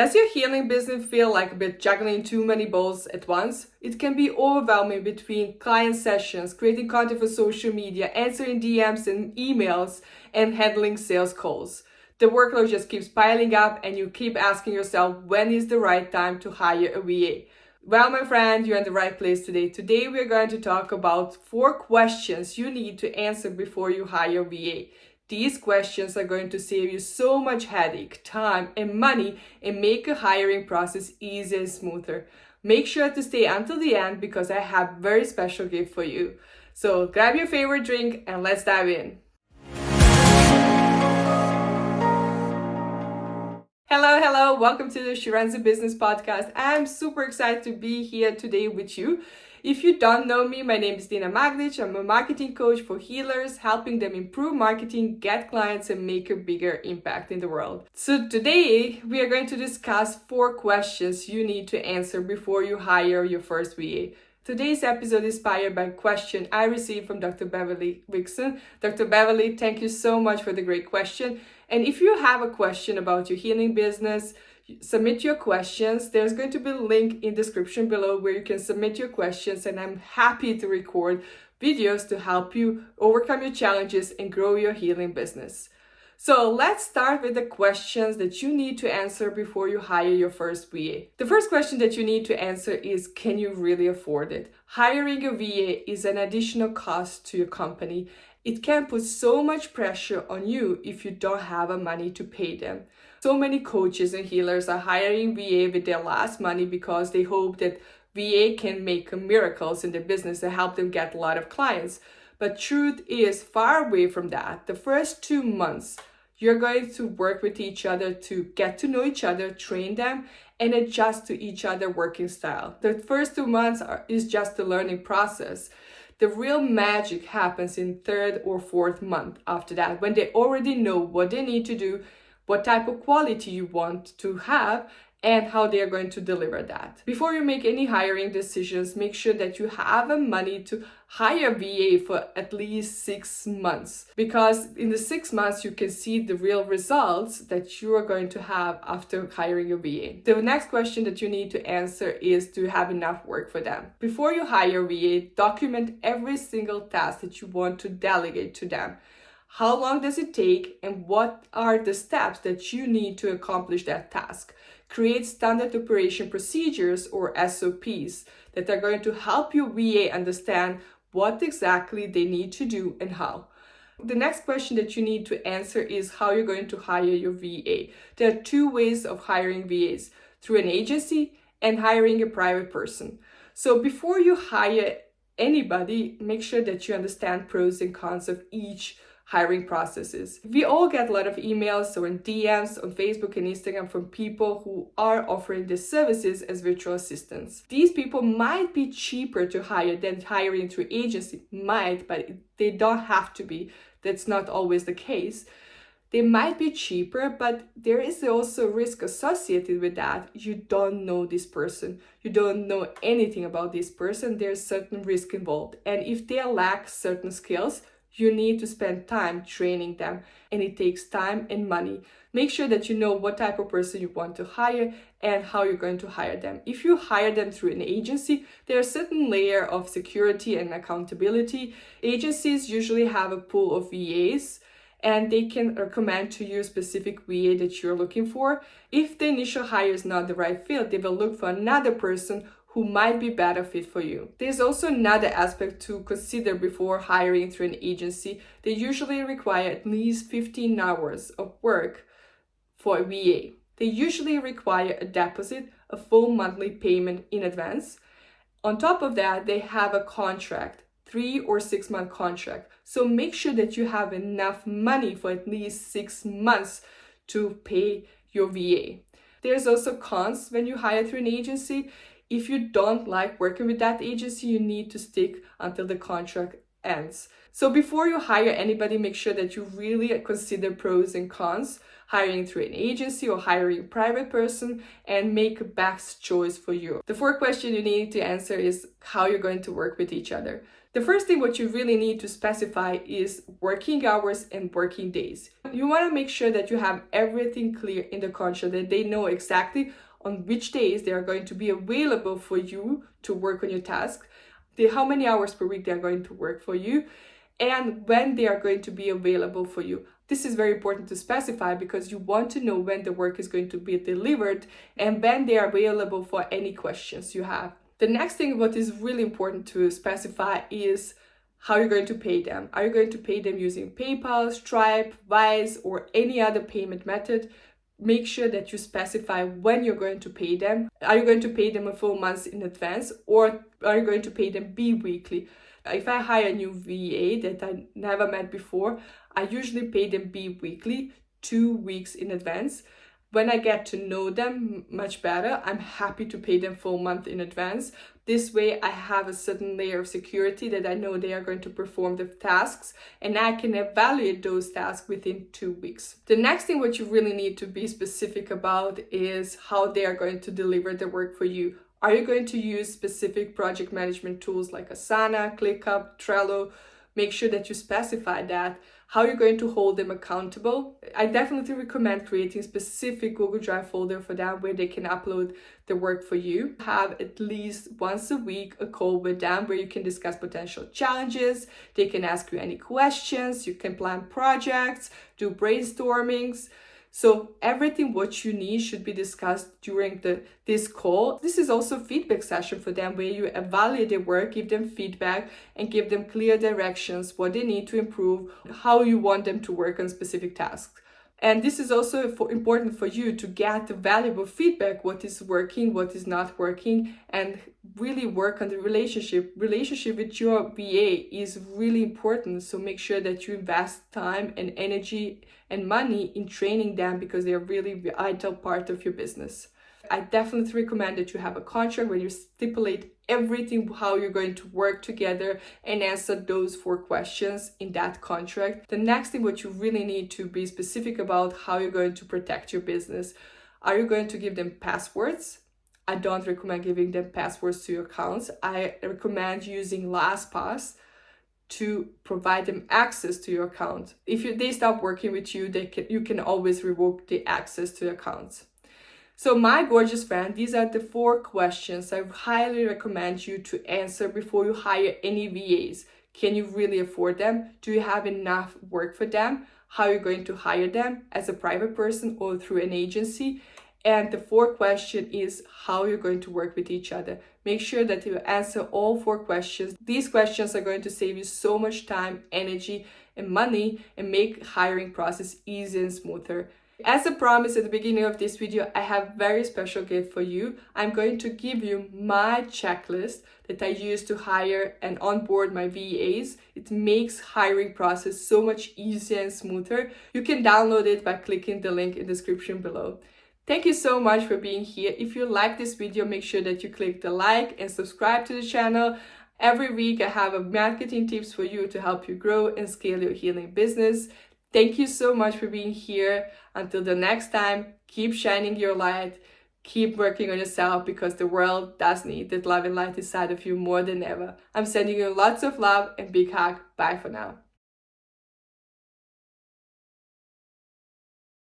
Does your healing business feel like a bit juggling too many balls at once? It can be overwhelming between client sessions, creating content for social media, answering DMs and emails, and handling sales calls. The workload just keeps piling up and you keep asking yourself, when is the right time to hire a VA? Well, my friend, you're in the right place today. Today, we're going to talk about 4 questions you need to answer before you hire a VA. These questions are going to save you so much headache, time, and money and make a hiring process easier and smoother. Make sure to stay until the end because I have a very special gift for you. So grab your favorite drink and let's dive in. Hello, welcome to the Shirenze Business Podcast. I'm super excited to be here today with you. If you don't know me, my name is Naina Maglic. I'm a marketing coach for healers, helping them improve marketing, get clients, and make a bigger impact in the world. So today, we are going to discuss 4 questions you need to answer before you hire your first VA. Today's episode is inspired by a question I received from Dr. Beverly Wixon. Dr. Beverly, thank you so much for the great question. And if you have a question about your healing business, submit your questions. There's going to be a link in the description below where you can submit your questions, and I'm happy to record videos to help you overcome your challenges and grow your healing business. So let's start with the questions that you need to answer before you hire your first VA. The first question that you need to answer is, can you really afford it? Hiring a VA is an additional cost to your company. It can put so much pressure on you if you don't have money to pay them. So many coaches and healers are hiring VA with their last money because they hope that VA can make miracles in their business and help them get a lot of clients. But truth is far away from that. The first 2 months, you're going to work with each other to get to know each other, train them, and adjust to each other's working style. The first 2 months is just the learning process. The real magic happens in 3rd or 4th month after that, when they already know what they need to do, what type of quality you want to have, and how they are going to deliver that. Before you make any hiring decisions, make sure that you have money to hire a VA for at least 6 months. Because in the 6 months, you can see the real results that you are going to have after hiring a VA. The next question that you need to answer is, do you have enough work for them? Before you hire a VA, document every single task that you want to delegate to them. How long does it take and what are the steps that you need to accomplish that task? Create standard operation procedures or SOPs that are going to help your VA understand what exactly they need to do and how. The next question that you need to answer is how you're going to hire your VA. There are 2 ways of hiring VAs, through an agency and hiring a private person. So before you hire anybody, make sure that you understand pros and cons of each hiring processes. We all get a lot of emails or DMs on Facebook and Instagram from people who are offering these services as virtual assistants. These people might be cheaper to hire than hiring through agency, but they don't have to be. That's not always the case. They might be cheaper, but there is also risk associated with that. You don't know this person. You don't know anything about this person. There's certain risk involved. And if they lack certain skills, you need to spend time training them, and it takes time and money. Make sure that you know what type of person you want to hire and how you're going to hire them. If you hire them through an agency, there are certain layer of security and accountability. Agencies usually have a pool of VAs, and they can recommend to you a specific VA that you're looking for. If the initial hire is not the right fit, they will look for another person who might be better fit for you. There's also another aspect to consider before hiring through an agency. They usually require at least 15 hours of work for a VA. They usually require a deposit, a full monthly payment in advance. On top of that, they have a contract, 3 or 6 month contract. So make sure that you have enough money for at least 6 months to pay your VA. There's also cons when you hire through an agency. If you don't like working with that agency, you need to stick until the contract ends. So before you hire anybody, make sure that you really consider pros and cons, hiring through an agency or hiring a private person, and make a best choice for you. The fourth question you need to answer is how you're going to work with each other. The first thing what you really need to specify is working hours and working days. You want to make sure that you have everything clear in the contract, that they know exactly on which days they are going to be available for you to work on your task, how many hours per week they are going to work for you, and when they are going to be available for you. This is very important to specify because you want to know when the work is going to be delivered and when they are available for any questions you have. The next thing what is really important to specify is how you're going to pay them. Are you going to pay them using PayPal, Stripe, Wise, or any other payment method? Make sure that you specify when you're going to pay them. Are you going to pay them a full month in advance, or are you going to pay them bi-weekly? If I hire a new VA that I never met before, I usually pay them bi-weekly, 2 weeks in advance. When I get to know them much better, I'm happy to pay them full month in advance. This way I have a certain layer of security that I know they are going to perform the tasks, and I can evaluate those tasks within 2 weeks. The next thing what you really need to be specific about is how they are going to deliver the work for you. Are you going to use specific project management tools like Asana, ClickUp, Trello? Make sure that you specify that. How you're going to hold them accountable. I definitely recommend creating a specific Google Drive folder for them where they can upload the work for you. Have at least once a week a call with them where you can discuss potential challenges. They can ask you any questions. You can plan projects, do brainstormings. So everything what you need should be discussed during this call. This is also a feedback session for them where you evaluate their work, give them feedback, and give them clear directions, what they need to improve, how you want them to work on specific tasks. And this is also important for you to get the valuable feedback, what is working, what is not working, and really work on the relationship. Relationship with your VA is really important. So make sure that you invest time and energy and money in training them because they are really a vital part of your business. I definitely recommend that you have a contract where you stipulate everything, how you're going to work together, and answer those 4 questions in that contract. The next thing what you really need to be specific about how you're going to protect your business. Are you going to give them passwords? I don't recommend giving them passwords to your accounts. I recommend using LastPass to provide them access to your account. If they stop working with you, you can always revoke the access to your accounts. So my gorgeous friend, these are the 4 questions I highly recommend you to answer before you hire any VAs. Can you really afford them? Do you have enough work for them? How are you going to hire them as a private person or through an agency? And the 4th question is how you're going to work with each other. Make sure that you answer all 4 questions. These questions are going to save you so much time, energy, and money and make hiring process easier and smoother. As I promised at the beginning of this video, I have a very special gift for you. I'm going to give you my checklist that I use to hire and onboard my VAs. It makes hiring process so much easier and smoother. You can download it by clicking the link in the description below. Thank you so much for being here. If you like this video, make sure that you click the like and subscribe to the channel. Every week I have a marketing tips for you to help you grow and scale your healing business. Thank you so much for being here. Until the next time, keep shining your light, keep working on yourself because the world does need that love and light inside of you more than ever. I'm sending you lots of love and big hug. Bye for now.